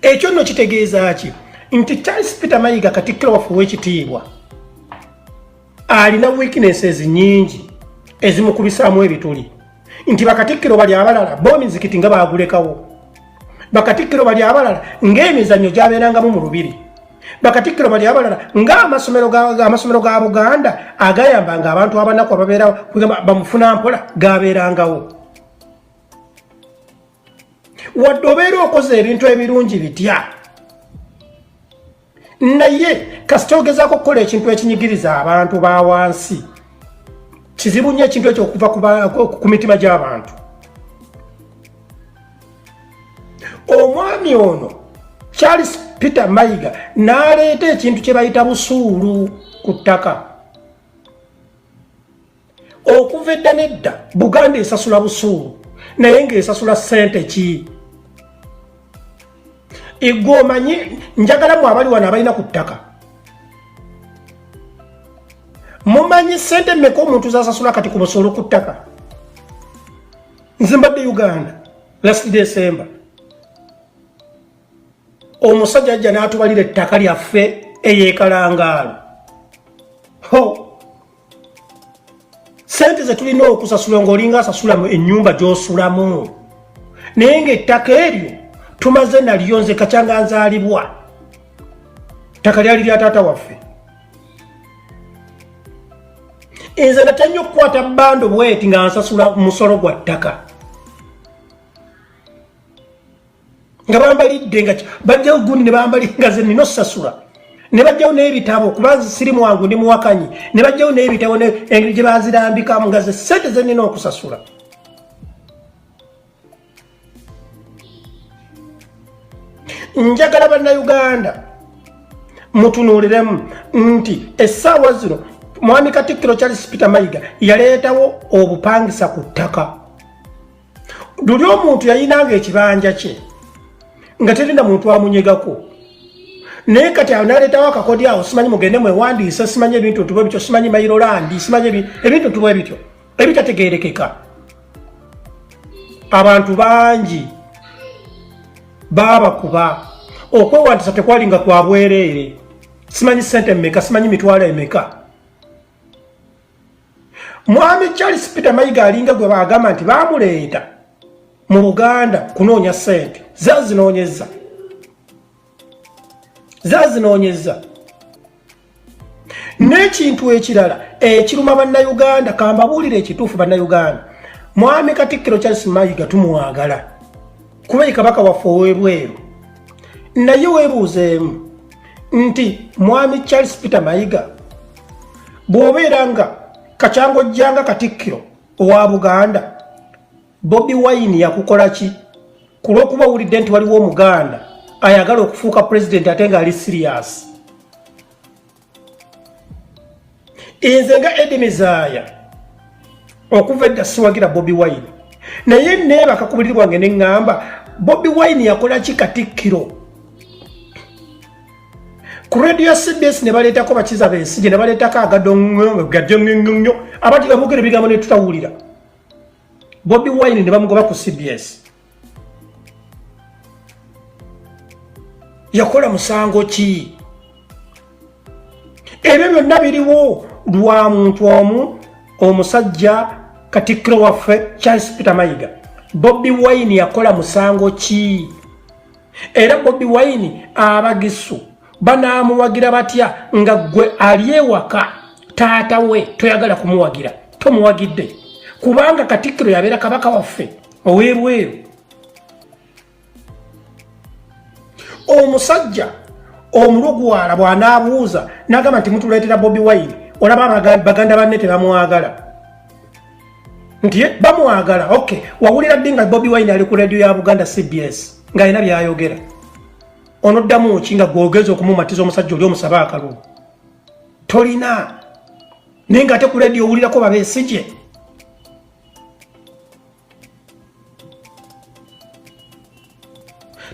ekyo nno kitegeeza ki nti Charles Peter Mayiga Katikkiro waffe w'ekitiibwa alina weaknesses nyingi ezimukubisaamu ebituli nti bakatikkiro bali abalala bomizikiti nga baagulekawo bakatikkiro bali abalala ng'emizannyo gyabeerangamu mu lubiri bakatikkiro bali abalala ng'amasomero ga Buganda agayambanga abantu abanaku ababeera bamufuna mpola gabeerangawo wadde obeera okoze ebintu ebirungi bitya naye kasita ogezaako okukola ekintu ekinyigiriza abantu ba wansi kizibu nnyo ekintu ekyo okuva ku mitima gy'abantu omwami ono Charles Peter Mayiga n'aleeta ekintu kye bayita busuulu ku ttaka okuva edda nedda Buganda esasula busuulu naye ng'esasula ssente ki Igwe omanyi njagala mu abali wano abalina ku ttaka mumanyi ssente mmeka omuntu zasasula kati ku busuulu ku ttaka nze mbadde Uganda last December omusajja ajja n'atubalira ettaka lyaffe eyeekalangaalo ssente ze tulina okusasula ng'olinga asasula ennyumba gy'osulamu naye ng'ettaka eryo tumaze nalyo nze Kakyanga nzaalibwa ttaka lyali lya taata waffe nze natya nnyo okukwata bbando bweti nga nsasula musolo gwa ttaka nga bambalidde nga bajjawo gundi ne bambalinga ze nina osasula ne bajjawo n'ebitabo kuba sirimu wangu ndi muwakanyi ne bajjawo n'ebitabo engeri gye bazirambikamu nga ze ssente ze nina okusasula njagala bannayuganda mutunuuliremu nti essaawa zino mwami Katikkiro Charles Peter Mayiga yaleetawo obupangisa ku ttaka luli omuntu yayinanga ekibanja kye nga terina muntu amunyegako naye kati naleetawo akakodi awo simanyi mugende mwewandiisa simanyi ebintu tubwe bityo simanyi mayirolandi simanyi ebintu tubwe bityo ebitategeerekeka abantu bangi babakuba okwewandisa tekwalinga kwa bwereere simanyi ssente mmeka simanyi mitwalo emeka mwami Charles Peter Mayiga alinga gwe baagamba nti baamuleeta mu Buganda kunoonya ssente zazinoonyeza n'ekintu ekirala ekiruma bannayuganda kambabuulira ekituufu bannayuganda mwami Katikkiro Charles Mayiga tumwagala kuba ye kabaka waffe ow'ebweru naye weebuuzeemu nti mwami Charles Peter Mayiga bw'obeera nga kakyangojjanga Katikkiro owa Buganda Bobi Wine yakukola ki ku lw'okuba wulidde nti waliwo Omuganda ayagala okufuuka president ate ng'ali serious nze nga Eddie Mizaaya okuva edda siwagira Bobi Wine naye neebaka ku buliri bwange ne ŋŋamba Bobi Wine yakola ki Katikkiro ku radio CBS ne baleetako bakiza Besigye ne baleetako agadonyo abati baboogera ebigambo ne tutawulira Bobi Wine ne bamugoba ku CBS yakola musango ki ebyo byonna biriwo lwa muntu omu omusajja Katikkiro waffe Charles Peter Mayiga Bobi Wine yakola musango ki era Bobi Wine abagisu banaamuwagira batya nga gwe ali ewaka taata we toyagala kumuwagira tomuwagidde kubanga Katikkiro yabeera kabaka waffe ow'ebweru omusajja omulugwala bw'anaabuuza n'agamba nti mutuleetera Bobi Wine olaba baganda banne tebamwagala nti bamwagala okay wawulira ddi nga Bobi Wine ali ku radio ya Buganda CBS ng'alina by'ayogera onoddamu ki nga gwogeza okumumatiza omusajja oli omusaba akalulu tolina naye ng'ate ku radio owulirako Babesigye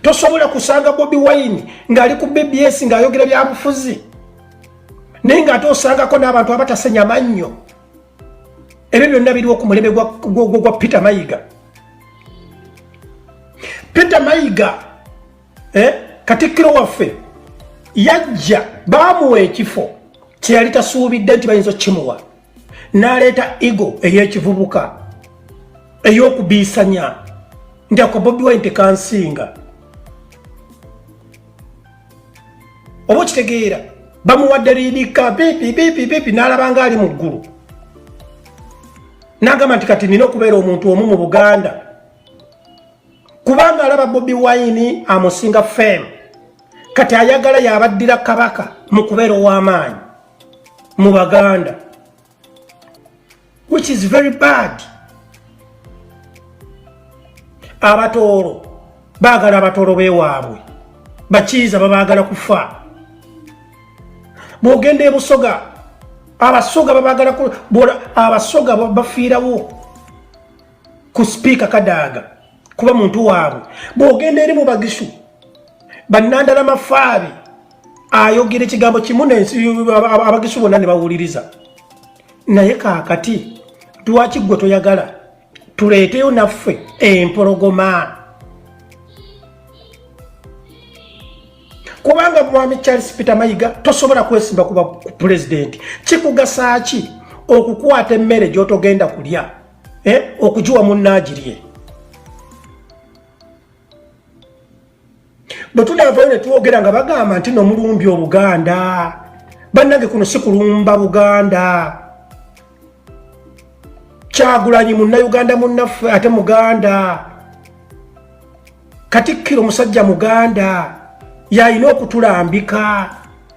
tosobola kusanga Bobi Wine ng'ali ku BBS ng'ayogera byabufuzi naye ng'ate osangako n'abantu abatasenya mannyo ebyo byonna biriwo ku mulembe gwa Peter Mayiga Katikkiro waffe yajja bamuwa ekifo kyeyali tasuubidde nti bayinza okkimuwa n'aleeta ego ey'ekivubuka ey'okubiisanya nti ako Bobi Wine tekansinga. Oba okitegeera bamuwadde liidika pipi n'alaba nga ali mu ggulu n'agamba nti kati nina okubeera omuntu omu mu Buganda kubanga alaba Bobi Wine amusinga fame kati ayagala yabaddira kabaka mu kubeera ow'amaanyi mu Baganda, which is very bad. Abatoolo baagala abatoolo beewaabwe, bakiiza babaagala kufa. Bw'ogenda e Busoga abasoga babaagala abasoga bafiirawo ku Speaker Kadaga kuba muntu waabwe. Bw'ogenda eri mu Bagishu bannandala mafaabi ayogera ekigambo kimu Abagishu bonna ne bawuliriza. Naye kaakati lwaki gwe toyagala tuleeteyo naffe empologoma? Kubanga Mwami Charles Peter Mayiga tosobola kwesimba kuba president. Kikugasa ki okukwata emmere gy'otogenda kulya okugiwa munnaagirye? Bwe tunavayo ne twogera nga bagamba nti n'omulumbi Obuganda. Bannange kuno si kulumba Buganda. Kyagulanyi Munnayuganda munnaffe ate Muganda. Katikkiro musajja Muganda yalina okutulambika.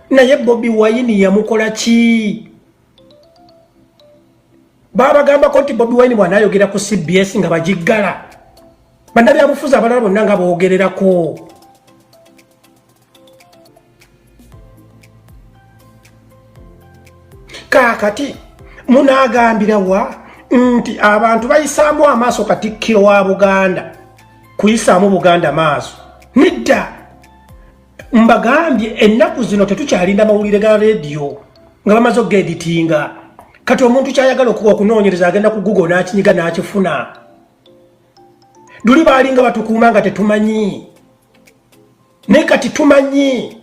Naye Bobi Wine yamukola ki? Babagambako nti Bobi Wine bw'anaayogera ku CBS nga bagiggala. Bannabyabufuzi abalala bonna nga boogererako. Kaakati munaagambira wa nti abantu bayisaamu amaaso Katikkiro wa Buganda kuyisaamu Buganda maaso? Nedda. Mbagambye ennaku zino tetukyalinda mawulire ga radio nga bamaze okugeditinga. Kati omuntu kyayagala okunoonyereza agenda ku Google n'akinyiga n'akifuna. Luli baalinga batukuuma nga tetumanyi. Naye kati tumanyi.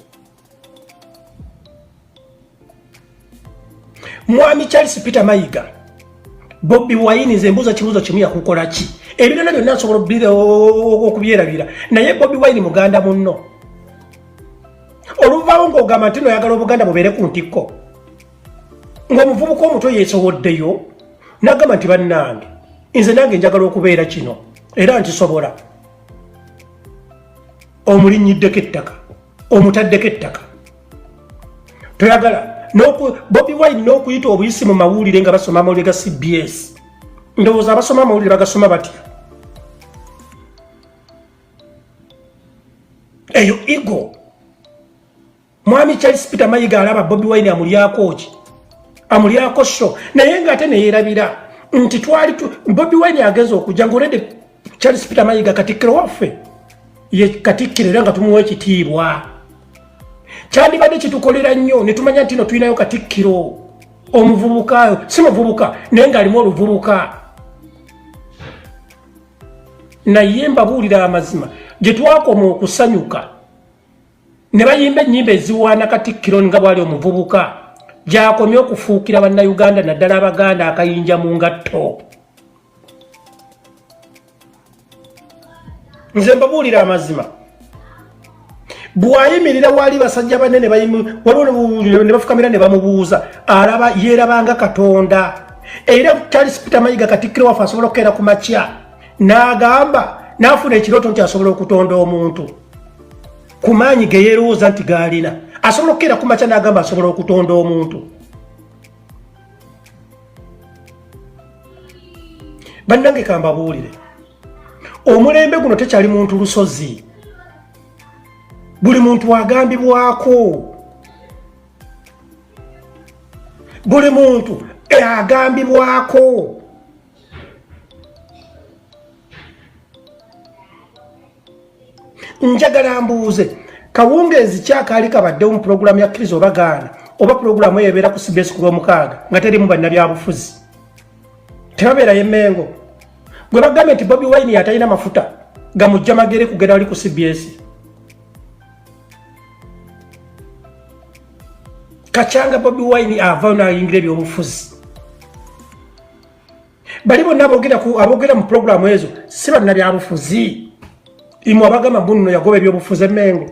Mwami Charles Peter Mayiga, Bobi Wine nze mbuuza kibuuzo kimu yakukola ki? Ebirala byonna nsobola okubyerabira. Naye Bobi Wine Muganda munno. Oluvaawo ng'ogamba nti noyagala Obuganda bubeere ku ntikko. Ng'omuvubuka omuto yeesowoddeyo n'agamba nti bannange nze nange njagala okubeera kino era nkisobola. Omulinnyiddeko ettaka, omutaddeko ettaka. Toyagala Bobi Wine n'okuyita obuyisi mu mawulire nga basoma amawulire ga CBS. Ndowooza abasoma amawulire bagasoma batya? Eyo ego. Mwami Charles Peter Mayiga alaba Bobi Wine amulyako ki? Amulyako sho. Naye ng'ate ne yeerabira nti Bobi Wine agenza okujja ng'olede Charles Peter Mayiga Katikkiro waffe ye Katikkiro era nga tumuwa ekitiibwa. Kyandibadde kitukolera nnyo ne tumanya nti no tulinayo Katikkiro omuvubuka, si muvubuka naye ng'alimu oluvubuka. Naye mbabuulira amazima gye twakoma okusanyuka ne bayimba ennyimba eziwaana Katikkiro nga bwali omuvubuka gy'akomye okufuukira Bannayuganda naddala Abaganda akayinja mu ngatto. Nze mbabuulira amazima. Bwayimirira wali basajja banene waliwo ne bafukamira ne bamubuuza alaba yeerabanga Katonda. Era Charles Peter Mayiga Katikkiro waffe asobola okukeera ku makya n'agamba n'afuna ekirooto nti asobola okutonda omuntu ku maanyi ge yeerowooza nti gaalina. Asobola okukeera ku makya n'agamba asobola okutonda omuntu. Bannange kambabuulire, omulembe guno tekyali muntu lusozi. Buli muntu agambibwako. Buli muntu agambibwako. Njagala mbuuze kawungeezi kyakaali kabaddewo mu pulogulaamu ya Kkiriza oba gaana oba pulogulaamu eyo ebeera ku CBS ku Lwomukaaga nga terimu bannabyabufuzi? Tebabeerayo Emmengo. Gwe bagambye nti Bobi Wine atalina mafuta gamujja magere kugenda wali ku CBS. Kachanga Bobi Wine ava na yingire byobufuzi bali bonna abogera mu program ezo siba na byabufuzi imwe abagama bunno yagobe byobufuzi emengo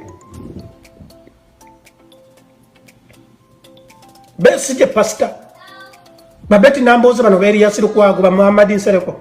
besije pastor babeti namboza bano beri yasiru kwago ba Muhammad Nsereko